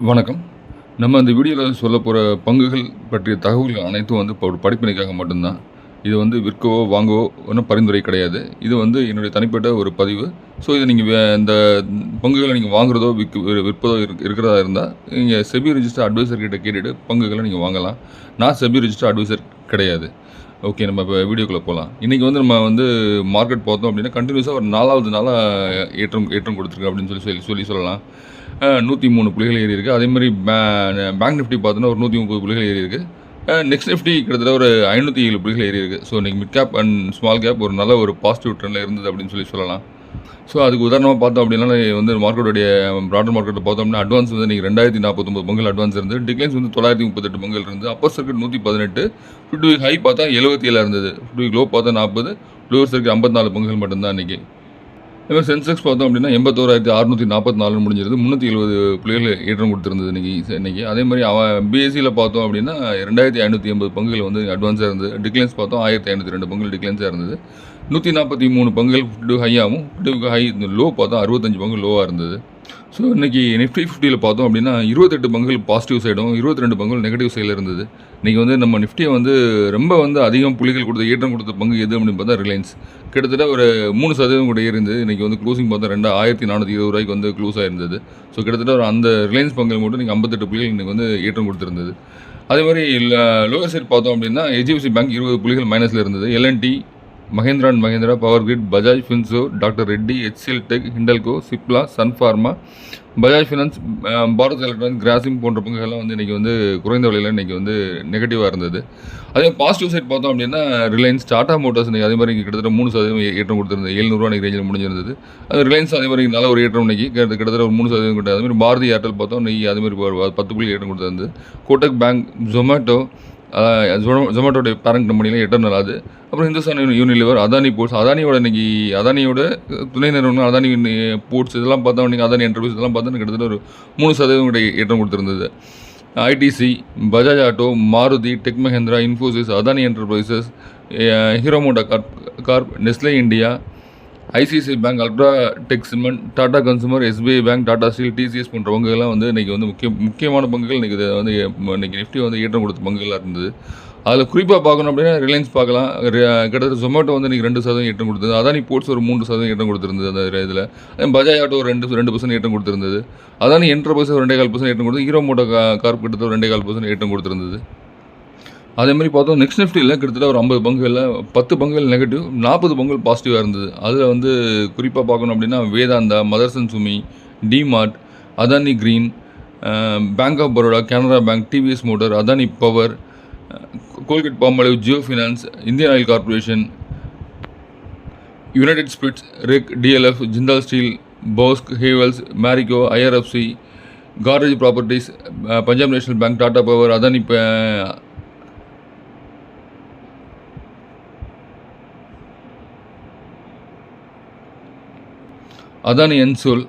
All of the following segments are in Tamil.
வணக்கம். நம்ம இந்த வீடியோவில் சொல்லப் போகிற பங்குகள் பற்றிய தகவல்கள் அனைத்தும் வந்து இப்போ ஒரு படிப்பினைக்காக மட்டும்தான். இது வந்து விற்கவோ வாங்கவோ ஒன்றும் பரிந்துரை கிடையாது. இது வந்து என்னுடைய தனிப்பட்ட ஒரு பதிவு. ஸோ இதை நீங்கள் இந்த பங்குகளை நீங்கள் வாங்குறதோ விற்பதோ இருக்கிறதா இருந்தால் நீங்கள் செபி ரிஜிஸ்டர் அட்வைசர் கிட்ட கேட்டுட்டு பங்குகளை நீங்கள் வாங்கலாம். நான் செபி ரிஜிஸ்டர் அட்வைசர் கிடையாது. ஓகே, நம்ம இப்போ வீடியோக்குள்ளே போகலாம். இன்றைக்கி வந்து நம்ம வந்து மார்க்கெட் பார்த்தோம் அப்படின்னா கண்டினியூஸாக ஒரு 4வது நாளாக ஏற்றம் கொடுத்துருக்கு அப்படின்னு சொல்லலாம். 103 புள்ளிகள் ஏறி இருக்குது. அதேமாதிரி பேங்க் நிஃப்டி பார்த்தோன்னா ஒரு 130 புள்ளிகள் ஏறி இருக்குது. நெக்ஸ்ட் நிஃப்டி கிட்டத்தட்ட ஒரு 507 புள்ளிகள் ஏறி இருக்குது. ஸோ இன்றைக்கி mid cap and small cap ஒரு நல்ல ஒரு பாசிட்டிவ் ட்ரெண்டில் இருந்தது அப்படின்னு சொல்லலாம். ஸோ அதுக்கு உதாரணமாக பார்த்தோம் அப்படின்னா வந்து மார்க்கெட்டுடைய ப்ராடர் மார்க்கெட்டில் பார்த்தோம் அப்படின்னா அட்வான்ஸ் வந்து இன்றைக்கி 2049 பங்குகள் அட்வான்ஸ் இருந்து, டிக்ளைன்ஸ் வந்து 938 பங்குகள் இருந்து, அப்பர் சர்க்கிட் 118, 50 வீக் ஹை பார்த்தா 77 இருந்தது, 50 வீக் லோ பார்த்தா 40, லோவர் சர்க்கிட் 54 பங்குகள் மட்டும்தான் இன்றைக்கி. அதுமாதிரி சென்செக்ஸ் பார்த்தோம் அப்படின்னா 81,644 முடிஞ்சிருது, 370 புள்ளிகள் ஏற்றம் கொடுத்துருந்தது இன்றைக்கி. அதே மாதிரி பிஎஸ்சியில் பார்த்தோம் அப்படின்னா 2580 பங்குகள் வந்து அட்வான்ஸாக இருந்தது, டிக்ளைன்ஸ் பார்த்தோம் 1502 பங்குகள் டிக்ளைன்ஸாக இருந்தது, 143 பங்குகள் 50 ஹையாகவும், 50 ஹை லோ பார்த்தோம் 65 பங்குகள் லோவாக இருந்தது. ஸோ இன்றைக்கி நிஃப்டி 50யில் பார்த்தோம் அப்படின்னா 28 பங்குகள் பாசிட்டிவ் சைடும் 22 பங்குகள் நெகட்டிவ் சைடில் இருந்தது. இன்றைக்கி வந்து நம்ம நிஃப்டியை வந்து ரொம்ப வந்து அதிகம் புள்ளிகள் கொடுத்த ஏற்றம் கொடுத்த பங்கு எது அப்படின்னு பார்த்தா ரிலையன்ஸ். கிட்டத்தட்ட ஒரு 3% கூட இருந்தது. இன்றைக்கி வந்து க்ளோசிங் பார்த்தா 2420 ரூபாய்க்கு வந்து க்ளோஸ் ஆயிருந்தது. ஸோ கிட்டத்தட்ட ஒரு அந்த ரிலையன்ஸ் பங்குகள் மட்டும் இன்றைக்கி 58 புள்ளிகள் இன்றைக்கி வந்து ஏற்றம் கொடுத்துருந்தது. அதே மாதிரி லோவர் சைட் பார்த்தோம் அப்படின்னா HDFC பேங்க் 20 புள்ளிகள் மைனஸில் இருந்தது. L&T, Mahindra and Mahindra, Power Grid, Bajaj Finserv, Doctor Reddy, HCL Tech, Hindalco, Cipla, Sun Pharma, Bajaj Finance, Bharat Electronics, Grasim போன்ற பங்குகள்லாம் வந்து இன்றைக்கி வந்து குறைந்த விலையில் இன்றைக்கி வந்து நெகட்டிவாக இருந்தது. அதே பாசிட்டிவ் சைட் பார்த்தோம் அப்படின்னா ரிலையன்ஸ், டாடா மோட்டார்ஸ் இன்றைக்கி அதே மாதிரி கிட்டத்தட்ட 3% ஏற்றம் கொடுத்துருந்தது, 700 ரூபா இன்றைக்கி ரேஞ்சில் முடிஞ்சிருந்தது. அது ரிலையன்ஸ் அதே மாதிரி நல்ல ஒரு ஏற்றம் இன்றைக்கி கிட்டத்தட்ட ஒரு 3% கிட்ட. அதேமாதிரி பாரதி ஏர்டெல் பார்த்தோம் இன்றைக்கி அதேமாதிரி 10 புள்ளி ஏற்றம் கொடுத்துருந்தது. கோட்டக் பேங்க், ஜொமேட்டோடைய பேரண்ட் கம்பெனியில் எட்டர்னல் ஆகுது. அப்புறம் ஹிந்துஸ்தான் யூனிலிவர், அதானி போர்ட்ஸ், அதானியோட துணை நிறுவனம் அதானி போர்ட்ஸ் இதெல்லாம் பார்த்தா இன்றைக்கி அதானி என்டர்பிரைஸ் இதெல்லாம் பார்த்தா கிட்டத்தட்ட ஒரு 3% கூட ஏற்றம் கொடுத்துருந்தது. ITC, Bajaj Auto, Maruti, Tech Mahindra, Infosys, Adani Enterprises, Hero MotoCorp, Nestle India, ICICI Bank, UltraTech Cement, Tata Consumer, SBI Bank, Tata Steel, TCS போன்ற பங்குகள்லாம் வந்து இன்றைக்கி வந்து முக்கியமான பங்குகள் இன்றைக்கி வந்து இன்றைக்கி நிஃப்டி வந்து ஏற்றம் கொடுத்த பங்குகளாக இருந்தது. அதில் குறிப்பாக பார்க்கணும் அப்படின்னா ரிலையன்ஸ் பார்க்கலாம். கிட்டத்தட்ட ஜொமேட்டோ வந்து இன்றைக்கி 2% ஏற்றம் கொடுத்தது. அதானி போர்ட்ஸ் ஒரு 3% ஏற்றம் கொடுத்துருந்தது அந்த இதில். பஜாஜ் ஆட்டோ ஒரு 2% ஏற்றம் கொடுத்துருந்தது. அதானி என்டர்பிரைஸ் ஒரு 2.5% ஏற்றம் கொடுத்தது. ஹீரோ மோட்டோ கார்ப் கிட்டத்தட்ட ஒரு 2.5% ஏற்றம் கொடுத்துருந்தது. அதே மாதிரி பார்த்தோம் நெக்ஸ்ட் நிஃப்டியில் கிட்டத்தட்ட ஒரு 50 பங்குகளில் 10 பங்குகள் நெகட்டிவ், 40 பங்குகள் பாசிட்டிவாக இருந்தது. அதில் வந்து குறிப்பாக பார்க்கணும் அப்படின்னா Vedanta, Motherson Sumi, DMart, Adani Green, Bank of Baroda, Canara Bank, TVS Motor, Adani Power, Colgate Palmolive, Jio Finance, Indian Oil Corporation, United Spirits, REC, DLF, Jindal Steel, Bosch, Havells, Marico, IRFC, கார்டேஜ் Properties, Punjab National Bank, Tata Power, Adani Ensol,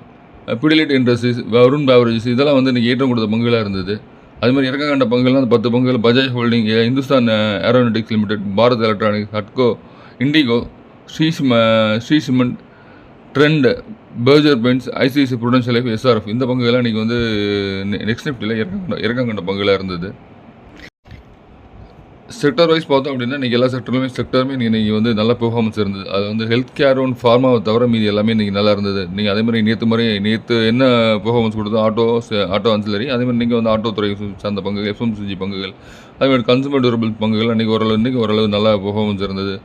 Pidilite Industries, Varun Beverages இதெல்லாம் வந்து இன்றைக்கி ஏற்றம் கொடுத்த பங்குகளாக இருந்தது. அது மாதிரி இறக்க கண்ட பங்குகள்லாம் அந்த 10 பங்குகள் Bajaj Holding, Hindustan Aeronautics Limited, Bharat Electronics, ஹட்கோ, IndiGo, Shree Cement, Trent, Berger Paints, ICICI Prudential Life, SRF இந்த பங்குகள்லாம் இன்றைக்கி வந்து நெக்ஸ்ட் நிஃப்டியில் இறக்கம் கண்ட பங்குகளாக இருந்தது. செக்டர் வைஸ் பார்த்தோம் அப்படின்னா இன்றைக்கி எல்லா செக்டருமே இன்றைக்கி வந்து நல்ல பெர்ஃபார்மன்ஸ் இருந்தது. அது வந்து ஹெல்த் கேர் ஒன் ஃபார்மாவை தவிர மீதி எல்லாமே இன்றைக்கி நல்லா இருந்தது. நீங்கள் அதே மாதிரி நேற்று என்ன பெர்ஃபார்மன்ஸ் கொடுத்தோ ஆட்டோ அன்சிலரி, அதே மாதிரி நீங்கள் வந்து ஆட்டோ துறை சார்ந்த பங்குகள், FMCG பங்குகள், அதே மாதிரி கன்சூமர் டூரபிள் பங்குகள் இன்றைக்கி ஓரளவு நல்லா பெர்ஃபார்மன்ஸ் இருந்தது.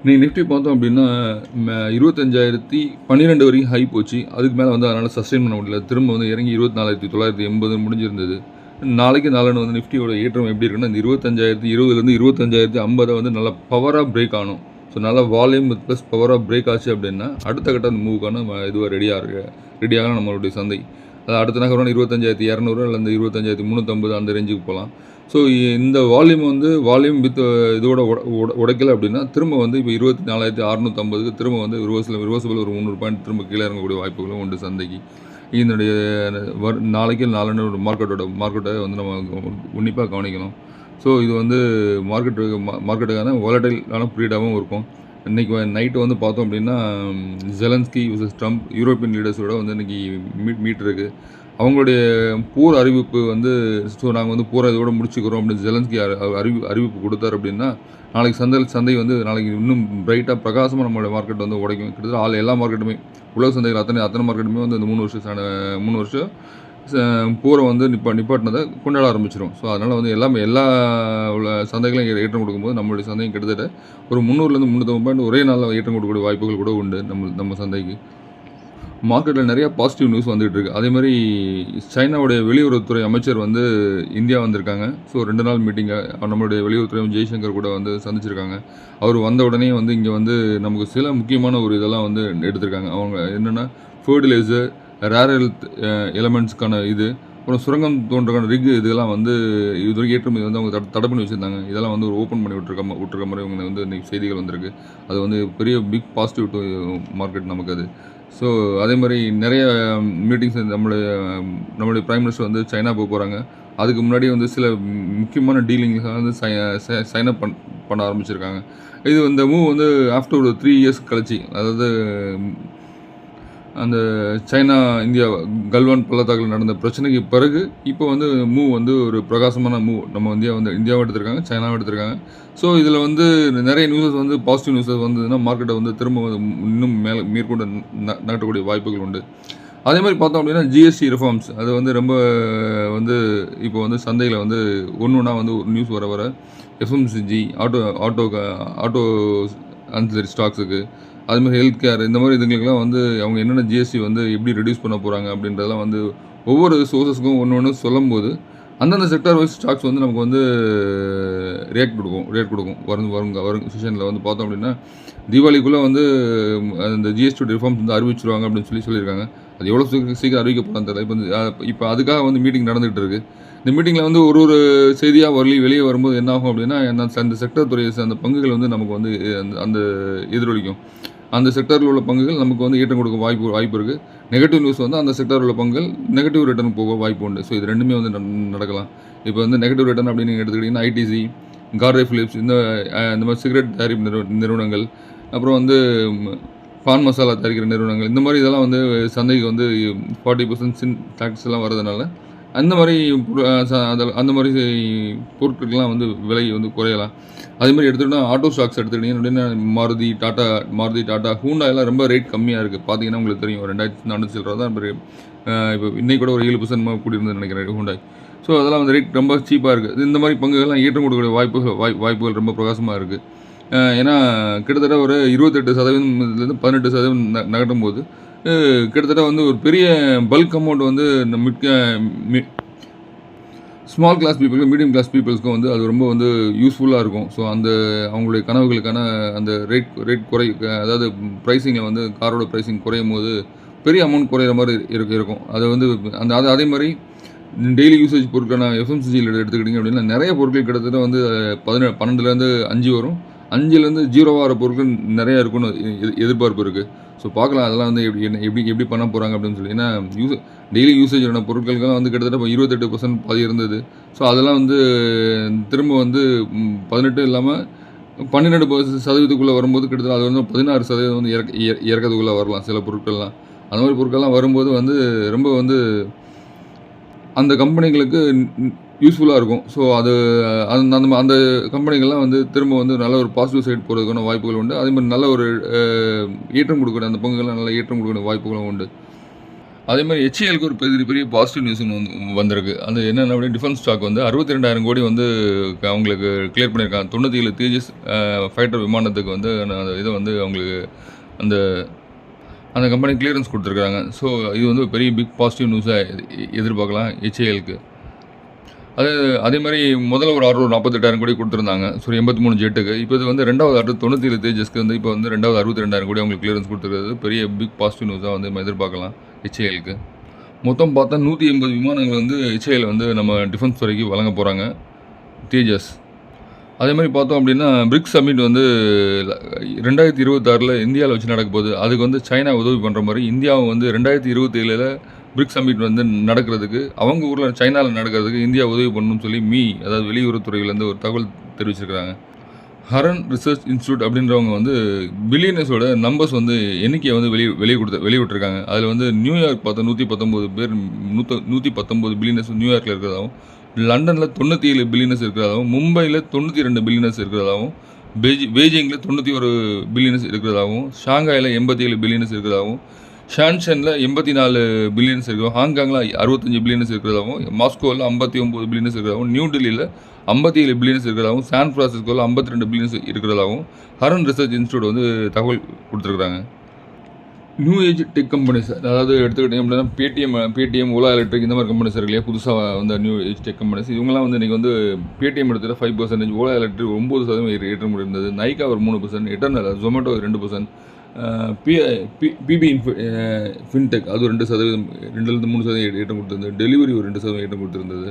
நீங்கள் நிஃப்டி பார்த்தோம் அப்படின்னா 25,012 வரைக்கும் ஹை போச்சு. அதுக்கு மேலே வந்து அதனால் சஸ்டெயின் பண்ண முடியல. திரும்ப வந்து இறங்கி 24,980 முடிஞ்சிருந்தது. நாளைக்கு நாளன்னு வந்து நிஃப்டியோட ஏற்றம் எப்படி இருக்குன்னா இந்த 25,020 25,050 வந்து நல்லா பவராக பிரேக் ஆகணும். ஸோ நல்லா வால்யூம் ப்ளஸ் பவராக பிரேக் ஆச்சு அப்படின்னா அடுத்த கட்ட அந்த மூவுக்கான இதுவாக ரெடியாக நம்மளுடைய சந்தை. அது அடுத்த நகரம் 25,200 இல்லை அந்த 25,350 அந்த ரேஞ்சுக்கு போகலாம். ஸோ இந்த வால்யூம் வித் இதோட உடைக்கலை அப்படின்னா திரும்ப வந்து இப்போ 24,650 திரும்ப வந்து ரிவர்சபிள் ஒரு 300 பாயிண்ட் திரும்ப கீழே இறங்கக்கூடிய வாய்ப்புகளும் உண்டு சந்தைக்கு. இதனுடைய நாளைக்கு நாலு மார்க்கெட்டை வந்து நம்ம உன்னிப்பாக கவனிக்கணும். ஸோ இது வந்து மார்க்கெட்டுக்கான வாலடைலான பீரியடாகவும் இருக்கும். இன்றைக்கி நைட்டு வந்து பார்த்தோம் அப்படின்னா ஜெலன்ஸ்கி விசஸ் ட்ரம்ப் யூரோப்பியன் லீடர்ஸோட வந்து இன்றைக்கி மீட் இருக்குது. அவங்களுடைய போர் அறிவிப்பு வந்து ஸோ நாங்கள் வந்து போரை இதோட முடிச்சுக்கிறோம் அப்படின்னு ஜெலன்ஸ்கி அறிவிப்பு கொடுத்தார் அப்படின்னா, நாளைக்கு சந்தை வந்து நாளைக்கு இன்னும் பிரைட்டாக பிரகாசமாக நம்மளுடைய மார்க்கெட் வந்து உடைக்கும். கிட்டத்தட்ட எல்லா மார்க்கெட்டுமே, உலக சந்தைகள் அத்தனை மார்க்கெட்டுமே வந்து இந்த 3 வருஷம் போரை வந்து நிப்பாட்டினதை கொண்டாட ஆரம்பிச்சிடும். ஸோ அதனால் வந்து எல்லா உள்ள சந்தைகளையும் ஏற்றம் கொடுக்கும்போது நம்மளுடைய சந்தையும் கிட்டத்தட்ட ஒரு 300லேருந்து 350 பாயிண்ட் ஒரே நாளில் ஏற்றம் கொடுக்கக்கூடிய வாய்ப்புகள் கூட உண்டு நம்ம சந்தைக்கு. மார்க்கெட்டில் நிறையா பாசிட்டிவ் நியூஸ் வந்துகிட்டு இருக்குது. அதே மாதிரி சைனாவுடைய வெளியுறவுத்துறை அமைச்சர் வந்து இந்தியா வந்திருக்காங்க. ஸோ 2 நாள் மீட்டிங்கை நம்மளுடைய வெளியுறவுத்துறை ஜெய்சங்கர் கூட வந்து சந்திச்சிருக்காங்க. அவர் வந்த உடனே வந்து இங்கே வந்து நமக்கு சில முக்கியமான ஒரு இதெல்லாம் வந்து எடுத்திருக்காங்க. அவங்க என்னென்னா ஃபர்டிலைசர், ரேர் எர்த் எலமெண்ட்ஸ்க்கான அப்புறம் சுரங்கம் தோன்றக்கான இதெல்லாம் வந்து இதுவரைக்கும் ஏற்றுமதி வந்து அவங்க தடை பண்ணி வச்சுருந்தாங்க. இதெல்லாம் வந்து ஒரு ஓப்பன் பண்ணி விட்டுருக்க மாதிரி இவங்க வந்து இன்றைக்கி செய்திகள் வந்திருக்கு. அது வந்து பெரிய பிக் பாசிட்டிவ் டு மார்க்கெட் நமக்கு அது. ஸோ அதே மாதிரி நிறைய மீட்டிங்ஸ் நம்மளுடைய பிரைம் மினிஸ்டர் வந்து சைனா போகிறாங்க. அதுக்கு முன்னாடி வந்து சில முக்கியமான டீலிங்ஸை வந்து சைன் அப் பண்ண ஆரம்பிச்சிருக்காங்க. இது இந்த மூவ் வந்து ஆஃப்டர் ஒரு 3 இயர்ஸ் கழிச்சு, அதாவது அந்த சைனா இந்தியா கல்வான் பள்ளத்தாக்கில் நடந்த பிரச்சனைக்கு பிறகு இப்போ வந்து மூவ் வந்து ஒரு பிரகாசமான மூவ் நம்ம இந்தியாவை எடுத்திருக்காங்க, சைனாவை எடுத்திருக்காங்க. ஸோ இதில் வந்து நிறைய நியூஸஸ் வந்து பாசிட்டிவ் நியூஸஸ் வந்ததுன்னா மார்க்கெட்டை வந்து திரும்ப இன்னும் மேற்கொண்டு நகட்டக்கூடிய வாய்ப்புகள் உண்டு. அதே மாதிரி பார்த்தோம் அப்படின்னா ஜிஎஸ்டி ரிஃபார்ம்ஸ் அது வந்து ரொம்ப வந்து இப்போ வந்து சந்தையில் வந்து ஒன்றா வந்து ஒரு நியூஸ் வர எஃப்எம்சிஜி ஆட்டோ அன்சிலரி ஸ்டாக்ஸுக்கு, அதுமாதிரி ஹெல்த் கேர், இந்த மாதிரி இதுங்களுக்கெல்லாம் வந்து அவங்க என்னென்ன ஜிஎஸ்டி வந்து எப்படி ரெடியூஸ் பண்ண போகிறாங்க அப்படின்றதெல்லாம் வந்து ஒவ்வொரு சோர்ஸஸ்க்கும் ஒன்று சொல்லும் போது அந்தந்த செக்டார் வைஸ் ஸ்டாக்ஸ் வந்து நமக்கு வந்து ரேட் கொடுக்கும் வரும் செஷனில் வந்து பார்த்தோம் அப்படின்னா தீபாவளிக்குள்ளே வந்து அந்த ஜிஎஸ்டி ரிஃபார்ம்ஸ் வந்து அறிவிச்சிருவாங்க அப்படின்னு சொல்லியிருக்காங்க. அது எவ்வளோ சீக்கிரம் அறிவிக்கப்படான்னு தெரியல. இப்போ அதுக்காக வந்து மீட்டிங் நடந்துகிட்டு இருக்குது. இந்த மீட்டிங்கில் வந்து ஒரு செய்தியாக வெளியே வரும்போது என்ன ஆகும் அப்படின்னா, அந்த செக்டர் துறையை அந்த பங்குகள் வந்து நமக்கு வந்து அந்த எதிரொலிக்கும். அந்த செக்டரில் உள்ள பங்குகள் நமக்கு வந்து ஏற்றம் கொடுக்க வாய்ப்பு இருக்குது. நெகட்டிவ் நியூஸ் வந்து அந்த செக்டரில் உள்ள பங்குகள் நெகட்டிவ் ரிட்டர்ன் போக வாய்ப்பு உண்டு. ஸோ இது ரெண்டுமே வந்து நடக்கலாம். இப்போ வந்து நெகட்டிவ் ரிட்டர்ன் அப்படின்னு நீங்கள் எடுத்துக்கிட்டிங்கன்னா ஐடிசி, கார்டே ஃபிலிப்ஸ், இந்த மாதிரி சிகரெட் தயாரிப்பு நிறுவனங்கள், அப்புறம் வந்து பான் மசாலா தயாரிக்கிற நிறுவனங்கள், இந்த மாதிரி இதெல்லாம் வந்து சந்தைக்கு வந்து 40% டேக்ஸ் எல்லாம் வரதுனால அந்த மாதிரி பொருட்களுக்கெல்லாம் வந்து விலை வந்து குறையலாம். அதே மாதிரி எடுத்துக்கிட்டோம்னா ஆட்டோ ஸ்டாக்ஸ் எடுத்துக்கிட்டிங்கன்னா அப்படின்னா மாருதி, டாட்டா, ஹூண்டா எல்லாம் ரொம்ப ரேட் கம்மியாக இருக்குது. பார்த்தீங்கன்னா உங்களுக்கு தெரியும் 2400 சில்லற தான் இப்போ இன்றைக்கி கூட ஒரு 7% கூடியிருந்தது நினைக்கிறேன் ஹூண்டாய். ஸோ அதெல்லாம் வந்து ரேட் ரொம்ப சீப்பாக இருக்குது. இந்த மாதிரி பங்குகள்லாம் ஏற்றம் கொடுக்கக்கூடிய வாய்ப்புகள் ரொம்ப பிரகாசமாக இருக்குது. ஏன்னா கிட்டத்தட்ட ஒரு 28%-லேருந்து 18% நகட்டும் போது கிட்டத்தட்ட வந்து ஒரு பெரிய பல்க் அமௌண்ட் வந்து ஸ்மால் கிளாஸ் பீப்புளுக்கு, மீடியம் கிளாஸ் பீப்புள்ஸ்க்கும் வந்து அது ரொம்ப வந்து யூஸ்ஃபுல்லாக இருக்கும். ஸோ அவங்களுடைய கனவுகளுக்கான அந்த ரேட் அதாவது ப்ரைஸிங்கில் வந்து காரோட ப்ரைஸிங் குறையும் போது பெரிய அமௌண்ட் குறையிற மாதிரி இருக்கும். அது வந்து அதே மாதிரி டெய்லி யூசேஜ் பொருட்கான எஃப்எம்சிஜியில் எடுத்துக்கிட்டிங்க அப்படின்னா நிறைய பொருட்கள் கிட்டத்தட்ட வந்து 12லேருந்து 5 வரும். 5லேருந்து 0 வர பொருட்கள் நிறையா இருக்குன்னு எதிர்பார்ப்பு இருக்குது. ஸோ பார்க்கலாம் அதெல்லாம் வந்து எப்படி பண்ண போகிறாங்க அப்படின்னு சொல்லி. ஏன்னா டெய்லி யூசேஜான பொருட்களுக்கெல்லாம் வந்து கிட்டத்தட்ட 28% பாதி இருந்தது. ஸோ அதெல்லாம் வந்து திரும்ப வந்து 18 இல்லாமல் 12% வரும்போது கிட்டத்தட்ட அது வந்து 16% வந்து இறக்கிறதுக்குள்ளே வரலாம் சில பொருட்கள்லாம். அந்த மாதிரி பொருட்கள்லாம் வரும்போது வந்து ரொம்ப வந்து அந்த கம்பெனிகளுக்கு யூஸ்ஃபுல்லாக இருக்கும். ஸோ அந்த கம்பெனிகள்லாம் வந்து திரும்ப வந்து நல்ல ஒரு பாசிட்டிவ் சைடு போகிறதுக்கான வாய்ப்புகள் உண்டு. அதே மாதிரி நல்ல ஒரு ஏற்றம் கொடுக்கணும், அந்த பங்குகள்லாம் நல்ல ஏற்றம் கொடுக்கணும் வாய்ப்புகளும் உண்டு. அதே மாதிரி HCLக்கு ஒரு பெரிய பாசிட்டிவ் நியூஸ் வந்திருக்கு. அது என்னென்ன அப்படின்னா டிஃபென்ஸ் ஸ்டாக் வந்து 62,000 கோடி வந்து அவங்களுக்கு கிளியர் பண்ணியிருக்காங்க. 97 தேஜஸ் ஃபைட்டர் விமானத்துக்கு வந்து அந்த இதை வந்து அவங்களுக்கு அந்த கம்பெனி கிளியரன்ஸ் கொடுத்துருக்காங்க. ஸோ இது வந்து ஒரு பெரிய பிக் பாசிட்டிவ் நியூஸாக எதிர்பார்க்கலாம் HCLக்கு. அதே மாதிரி முதல்ல ஒரு ஆர்டர் 48,000 கோடி கொடுத்துருந்தாங்க. ஸோ 83 ஜெட்டுக்கு. இப்போ இது வந்து ரெண்டாவது ஆர்டர் 97 தேஜஸ்க்கு வந்து இப்போ வந்து ரெண்டாவது 62,000 கோடி அவங்களுக்கு கிளியரன்ஸ் கொடுத்துருக்கிறது பெரிய பிக் பாசிட்டிவ் நியூஸாக வந்து நம்ம எதிர்பார்க்கலாம் HCLக்கு. மொத்தம் பார்த்தா 180 விமானங்கள் வந்து HCL வந்து நம்ம டிஃபென்ஸ் துறைக்கு வழங்க போகிறாங்க தேஜஸ். அதே மாதிரி பார்த்தோம் அப்படின்னா பிரிக்ஸ் சம்மிட் வந்து 2026 இந்தியாவில் வச்சு நடக்க போகுது. அதுக்கு வந்து சைனா உதவி பண்ணுற மாதிரி இந்தியாவும் வந்து 2027 பிரிக்ஸ் சம்மிட் வந்து நடக்கிறதுக்கு அவங்க ஊரில் சைனாவில் நடக்கிறதுக்கு இந்தியா உதவி பண்ணணும்னு சொல்லி அதாவது வெளியுறவுத்துறையிலேருந்து ஒரு தகவல் தெரிவிச்சிருக்கிறாங்க. ஹரன் ரிசர்ச் இன்ஸ்டியூட் அப்படின்றவங்க வந்து பில்லியனர்ஸோட நம்பர்ஸ் வந்து எண்ணிக்கையை வந்து வெளியிட்டிருக்காங்க. அதில் வந்து நியூயார்க் பார்த்தா 119 பேர் 119 பில்லியனர்ஸ் நியூயார்க்கில் இருக்கிறதாகவும், லண்டனில் 97 பில்லியனர்ஸ் இருக்கிறதாகவும், மும்பையில் 92 பில்லியனர்ஸ் இருக்கிறதாகவும், பெய்ஜிங்கில் 91 பில்லியனர்ஸ் இருக்கிறதாகவும், ஷாங்காயில் 87 பில்லியனர்ஸ் இருக்கிறதாகவும், ஷான்ஷனில் 84 பில்லியன்ஸ் இருக்கிறோம், ஹாங்காங்கில் 65 பில்லியன்ஸ் இருக்கிறதாகவும், மாஸ்கோவில் 59 பில்லியன்ஸ் இருக்கிறதாகவும், நியூ டெல்லியில் 57 பில்லியன்ஸ் இருக்கிறதாகவும், சான் ஃப்ரான்சிஸ்கோவில் 52 பில்லியன்ஸ் இருக்கிறதாகவும் ஹரன் ரிசர்ச் இன்ஸ்டியூட் வந்து தகவல் கொடுத்துருக்குறாங்க. நியூ ஏஜ் டெக் கம்பெனிஸ், அதாவது எடுத்துக்கிட்டீங்க அப்படின்னா பேடிஎம், ஓலா எலக்ட்ரிக் இந்த மாதிரி கம்பெனிஸ் இருக்கு இல்லையா, புதுசாக வந்து நியூ ஏஜ் டெக் கம்பெனிஸ், இவங்கலாம் வந்து இன்றைக்கி வந்து பேடிஎம் எடுத்துகிட்டு 5%, ஓலா எலக்ட்ரிக் 9% ஏற்றம் இருந்தது, நைக்கா ஒரு 3%, எட்டர்னல், ஜொமேட்டோ 2%, பிபி ஃபின்டெக் அது 2%, 2-3% ஏற்றம் கொடுத்துருந்தது, டெலிவரி ஒரு 2% ஏற்றம் கொடுத்துருந்தது.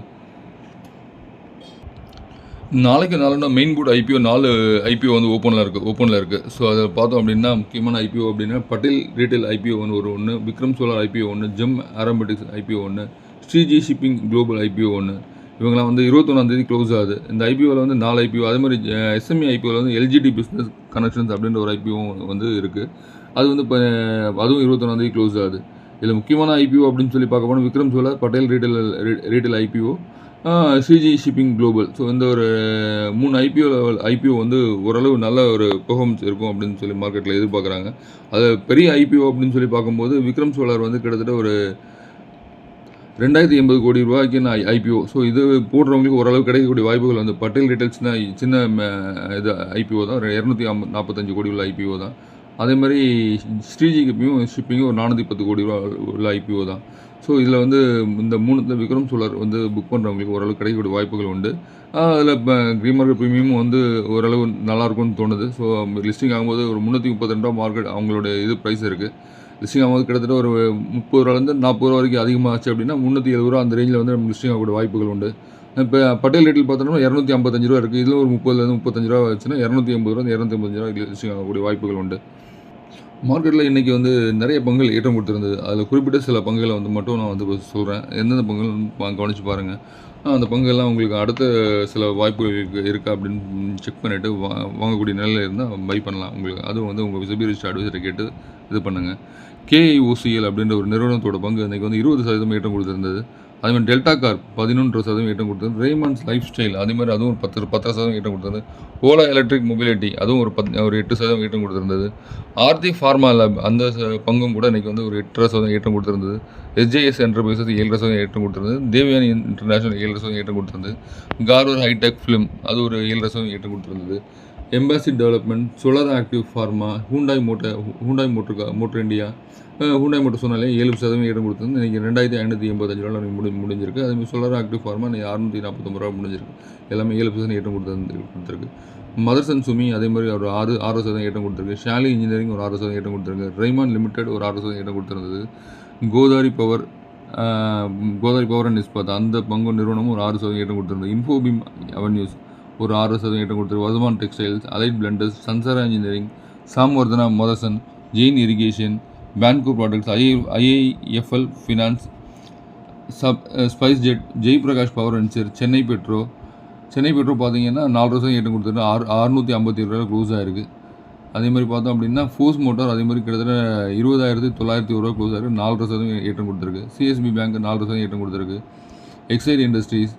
நாளைக்கு நாளை மெயின் போர்டு ஐபிஓ 4 ஐபிஓ வந்து ஓப்பனில் இருக்குது. ஸோ அதை பார்த்தோம் அப்படின்னா முக்கியமான ஐபிஓ அப்படின்னா பட்டேல் ரீட்டைல் ஐபிஓ ஒன்று, Vikram solar IPO 1, GeM aerobatics IPO 1, Sreeji shipping global IPO 1, இவங்களாம் வந்து 21 க்ளோஸ் ஆகுது. இந்த ஐபிஓவில் வந்து 4 ஐபிஓ, அதே மாதிரி எஸ்எம்இ ஐபிஓவில் வந்து எல்ஜிடி பிஸ்னஸ் கனெக்ஷன்ஸ் அப்படின்ற ஒரு ஐபிஓ வந்து இருக்குது. அது வந்து இப்போ அதுவும் 21 க்ளோஸ் ஆகுது. இதில் முக்கியமான ஐபிஓ அப்படின்னு சொல்லி பார்க்க போனால் Vikram solar, Patel retail IPO, Sreeji shipping global. So இந்த ஒரு 3 ஐபிஓ வந்து ஓரளவு நல்ல ஒரு பெர்ஃபார்மன்ஸ் இருக்கும் அப்படின்னு சொல்லி மார்க்கெட்டில் எதிர்பார்க்குறாங்க. அது பெரிய ஐபிஓ அப்படின்னு சொல்லி பார்க்கும்போது விக்ரம் சோலார் வந்து கிட்டத்தட்ட ஒரு 2080 கோடி ரூபாய்க்கு ஐபிஓ. ஸோ இது போடுறவங்களுக்கு ஓரளவு கிடைக்கக்கூடிய வாய்ப்புகள் வந்து பட்டேல் ரீட்டைல்ஸ்னா சின்ன இது ஐபிஓ தான், 245 கோடி உள்ள ஐபிஓ தான். அதே மாதிரி ஸ்ரீஜி ஷிப்பிங்கும் ஒரு 410 கோடி ரூபா உள்ள ஐபிஓ தான். ஸோ இதில் வந்து இந்த 3 விக்ரம் சோலார் வந்து புக் பண்ணுறவங்களுக்கு ஓரளவு கிடைக்கக்கூடிய வாய்ப்புகள் உண்டு. அதில் இப்போ க்ரீன் மார்க்கெட் ப்ரீமியமும் வந்து ஓரளவு நல்லாயிருக்கும்னு தோணுது. ஸோ லிஸ்டிங் ஆகும்போது ஒரு 332 மார்க்கெட் அவங்களோட இது ப்ரைஸ் இருக்குது. லிஸ்டிங் ஆகும்போது கிட்டத்தட்ட ஒரு 30 ரூபாலேருந்து 40 ரூபா வரைக்கும் அதிகமாகச்சு அப்படின்னா 370 ரூபா அந்த ரேஞ்சில் வந்து நம்ம லிஸ்டிங் ஆகக்கூடிய வாய்ப்புகள் உண்டு. இப்போ பட்டேல் ரேட்டில் பார்த்தோம்னா 255 ரூபா இருக்குது. இதில் ஒரு 30லேருந்து 35 ரூபா வச்சுன்னா 280 ரூபா 255 ரூபா லிஸ்டிங் ஆகக்கூடிய வாய்ப்புகள் உண்டு. மார்க்கெட்டில் இன்றைக்கி வந்து நிறைய பங்குகள் ஏற்றம் கொடுத்துருந்தது. அதில் குறிப்பிட்ட சில பங்குகளை வந்து மட்டும் நான் வந்து சொல்கிறேன். எந்தெந்த பங்குகள் கவனித்து பாருங்கள். அந்த பங்குகள்லாம் உங்களுக்கு அடுத்த சில வாய்ப்புகள் இருக்கா அப்படின்னு செக் பண்ணிவிட்டு வாங்கக்கூடிய நிலையில் இருந்தால் பை பண்ணலாம். உங்களுக்கு அதுவும் வந்து உங்கள் செபி ரிஜிஸ்டர்ட் அட்வைசரை கேட்டு இது பண்ணுங்கள். கேஐஓசிஎல் அப்படின்ற ஒரு நிறுவனத்தோட பங்கு இன்றைக்கி வந்து 20% ஏற்றம் கொடுத்துருந்தது. அதேமாதிரி டெல்டா கார்ப் 11% ஏற்றம் கொடுத்தது. ரேமண்ட்ஸ் லைஃப் ஸ்டைல் அதேமாதிரி அதுவும் ஒரு 10% ஏற்றம் கொடுத்தது. ஓலா எலக்ட்ரிக் மொபிலிட்டி அதுவும் ஒரு 8% ஏற்றம் கொடுத்துருந்தது. ஆர்த்தி ஃபார்மா லேப் அந்த பங்கும் கூட இன்றைக்கி வந்து ஒரு 8% ஏற்றம் கொடுத்துருந்தது. எஸ்ஜேஎஸ் என்டர்பிரைசஸ் 7% ஏற்றம் கொடுத்துருந்தது. தேவயானி இன்டர்நேஷனல் 7% ஏற்றம் கொடுத்துருந்தது. கார்வர் ஹைடெக் ஃபிலிம் அது ஒரு 7% ஏற்றம் கொடுத்துருந்தது. Embassy Development, Solar Active Pharma, Hyundai Motor India, Hyundai Motor சொன்னாலே 7% ஏற்றம் கொடுத்தது. இன்றைக்கி 2585 ரூபா முடிஞ்சிருக்கு. அதேமாதிரி சோலார் ஆக்டிவ் ஃபார்மா 649 ரூபா முடிஞ்சிருக்கு. எல்லாமே 7% ஏற்றம் கொடுத்துருக்கு. மதர்சன் சுமி அதே மாதிரி ஒரு 6% ஏற்றம் கொடுத்துருக்கு. ஷாலி இன்ஜினியரிங் ஒரு 6% ஏற்றம் கொடுத்துருக்கு. ரைமான் லிமிடெட் ஒரு 6% ஏற்றம் கொடுத்துருந்தது. கோதாரி பவர் அண்ட் இஸ்பாத் அந்த பங்கு நிறுவனமும் ஒரு 6% ஏற்றம் கொடுத்துருந்தது. இன்ஃபோபிம் அவென்யூஸ் ஒரு 6% ஏற்றம் கொடுத்துருக்கு. Vardhman Textiles, Allied Blenders, Sansera Engineering, Samvardhana Motherson, Jain Irrigation, Banco Products, IIFL Finance, SpiceJet, Jaiprakash Power and செர், சென்னை பெட்ரோ பார்த்தீங்கன்னா 4% ஏற்றம் கொடுத்துருக்கு. 657 ரூபா க்ளோஸ் ஆகிருக்கு. அதே மாதிரி பார்த்தோம் அப்படின்னா ஃபோர்ஸ் மோட்டார் அதே மாதிரி கிட்டத்தட்ட 20,901 ரூபா க்ளோஸ் ஆகிருக்கு. 4% ஏற்றம் கொடுத்துருக்கு. சிஎஸ்பி பேங்க் 4% ஏற்றம் கொடுத்துருக்கு. Exide Industries,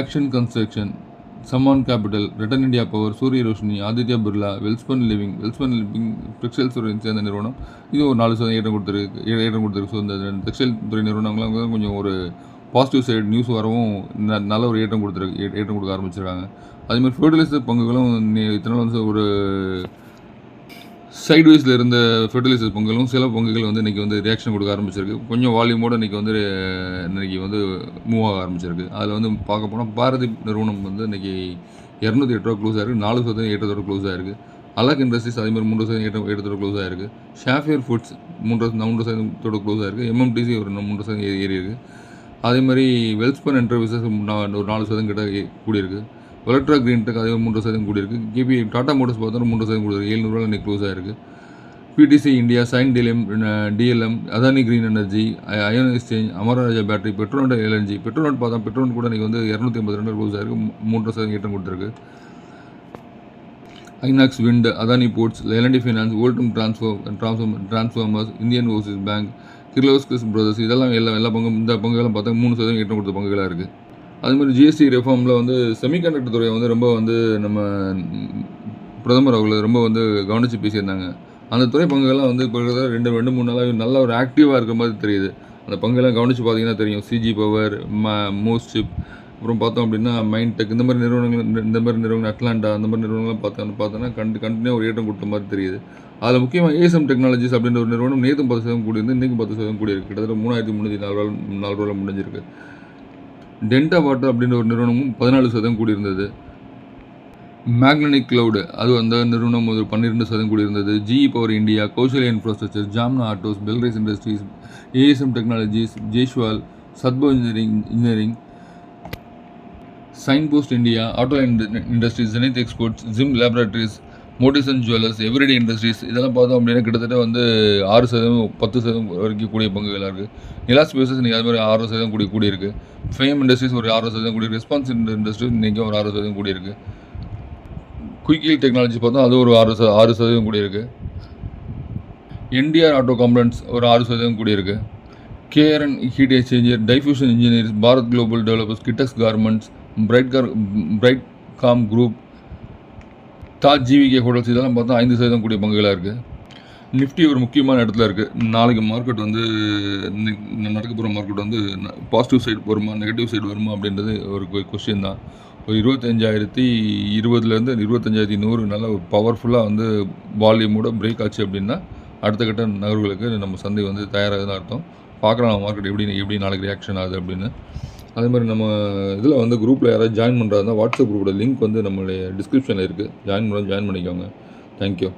Action Construction, Sammaan Capital, Rattan India Power, Surya Roshni, Aditya Birla, Welspun Living textile துறை சேர்ந்த நிறுவனம் இது ஒரு 4% ஏற்றம் கொடுத்துருக்கு. ஸோ இந்த டெக்ஸ்டைல் துறை நிறுவனங்களாம் கொஞ்சம் ஒரு பாசிட்டிவ் சைடு நியூஸ் வரவும் நல்ல ஒரு ஏற்றம் கொடுக்க ஆரம்பிச்சிருக்காங்க. அதேமாதிரி ஃபெர்டிலைசர் பங்குகளும் இத்தனை வந்து ஒரு சைட்வைஸில் இருந்த ஃபெர்டிலைசர் பங்குகளும் சில பங்குகள் வந்து இன்றைக்கி வந்து ரியாக்ஷன் கொடுக்க ஆரம்பிச்சிருக்கு. கொஞ்சம் வால்யூமோடு இன்றைக்கி வந்து மூவ் ஆக ஆரம்பிச்சிருக்கு. அதில் வந்து பார்க்க போனால் பாரதி நிறுவனம் வந்து இன்றைக்கி 208 ரூபா க்ளோஸ் ஆகிருக்கு. 4% ஏற்றத்தோட க்ளோஸ் ஆகிருக்கு. அலக் இண்டஸ்ட்ரீஸ் அதேமாதிரி 3% ஏற்றத்தோட க்ளோஸ் ஆகிருக்கு. ஷாஃபியர் ஃபுட்ஸ் 3% க்ளோஸ் ஆகிருக்கு. எம்எம்டிசி ஒரு 3% ஏறி இருக்குது. அதே மாதிரி வெல்ஸ்பன் என்டர்பிரைசஸ் ஒரு 4% கிட்ட கூடியிருக்கு. எலக்ட்ரா கிரீன் டெக் அதே 3% கூடியிருக்கு. கேபி டாடா மோட்டர்ஸ் பார்த்தோன்னா 3% கூடியிருக்கு. 700 ரூபா இன்றைக்கி க்ளோஸ் ஆகிருக்கு. PTC India, Cyient DLM, Adani green energy, ion exchange, Amara Raja battery, petrol LNG. Petrol பார்த்தா பெட்ரோல் கூட இன்றைக்கி வந்து 282 க்ளோஸ் ஆகிருக்கு. 3% ஏற்றம் கொடுத்துருக்கு. Inox wind, Adani ports, L and T finance, Voltamp transformers, Indian overseas bank, Kirloskar brothers, இதெல்லாம் எல்லா பங்கும் இந்த பங்குகளும் பார்த்தா 3% ஏற்றம் கொடுத்த பங்குகளாக இருக்குது. அதுமாதிரி ஜிஎஸ்டி ரெஃபார்மில் வந்து செமிகண்டக்டர் துறையை வந்து ரொம்ப வந்து நம்ம பிரதமர் அவர்கள் ரொம்ப வந்து கவனித்து பேசியிருந்தாங்க. அந்த துறை பங்குகள்லாம் வந்து இப்போ 2-3 நாளாக நல்ல ஒரு ஆக்டிவாக இருக்கிற மாதிரி தெரியுது. அந்த பங்குலாம் கவனித்து பார்த்தீங்கன்னா தெரியும். சிஜி பவர், மோஸ்டிப், அப்புறம் பார்த்தோம் அப்படின்னா மைண்ட்-டெக், இந்த மாதிரி நிறுவனங்கள் அட்லாண்டா, அந்த மாதிரி நிறுவனங்கள்லாம் பார்த்தோன்னா கண்டினியூ ஒரு ஏற்றம் கொடுத்த மாதிரி தெரியுது. அதில் முக்கியமாக ஏஎஸ்எம் டெக்னாலஜிஸ் அப்படின்ற ஒரு நிறுவனம் நேற்று 10% கூடியிருந்து இன்றைக்கும் 10% கூடியிருக்கு. கிட்டத்தட்ட 3,304 ரூபாயில் முடிஞ்சிருக்கு. டென்டா வாட்டர் அப்படின்ற ஒரு நிறுவனமும் 14% கூடியிருந்தது. மேக்னெட்டிக் கிளவுடு, அது அந்த நிறுவனம் ஒரு 12% கூடியிருந்தது. GE Power India, Kausalya Infrastructure, Jamna Autos, Belrise Industries, ASM Technologies, Jaiswal, சத்போ Engineering, Sign Post India, Auto Industries, Zenith Exports, Zim Laboratories, Motisons Jewellers, Everyday Industries, இதெல்லாம் பார்த்தோம் அப்படின்னா கிட்டத்தட்ட வந்து 6%, 10% வரைக்கும் கூடிய பங்குகளாக இருக்குது. நிலாஸ் ஸ்பேசஸ் இன்றைக்கி அது மாதிரி 6% கூடியிருக்கு. ஃபேம் இண்டஸ்ட்ரீஸ் ஒரு 6% கூடியிருக்கு. ரெஸ்பான்ஸ் இண்டஸ்ட்ரீஸ் இன்றைக்கி ஒரு 6% கூடியிருக்கு. குயிக்கில் டெக்னாலஜி பார்த்தா அது ஒரு 6% கூடியிருக்கு. என்டிஆர் ஆட்டோ காம்பனன்ட்ஸ் ஒரு 6% கூடியிருக்கு. KRN Heat Exchanger, Diffusion Engineers, Bharat Global Developers, Kitex Garments, Brightcom Group, Taj GVK Hotels, இதெல்லாம் பார்த்தா 5% கூடிய பங்குகளாக இருக்குது. நிஃப்டி ஒரு முக்கியமான இடத்துல இருக்குது. நாளைக்கு மார்க்கெட் வந்து நடக்க போகிற மார்க்கெட் வந்து பாசிட்டிவ் சைடு வருமா, நெகட்டிவ் சைடு வருமா அப்படின்றது ஒரு கொஸ்டின் தான். ஒரு 25,020 25,100 நல்ல ஒரு பவர்ஃபுல்லாக வந்து வால்யூமோட பிரேக் ஆச்சு அப்படின்னா அடுத்த கட்ட நகர்வுகளுக்கு நம்ம சந்தை வந்து தயாராகுதுன்னு அர்த்தம். பார்க்கலாம் மார்க்கெட் எப்படி நாளைக்கு ரியாக்ஷன் ஆகுது அப்படின்னு. அதே மாதிரி நம்ம இதில் வந்து குரூப்பில் யாராவது ஜாயின் பண்ணுறாருந்தா வாட்ஸ்அப் குரூப்போட லிங்க் வந்து நம்மளுடைய டிஸ்கிரிப்ஷனில் இருக்குது. ஜாயின் பண்ணிக்கோங்க. தேங்க்யூ.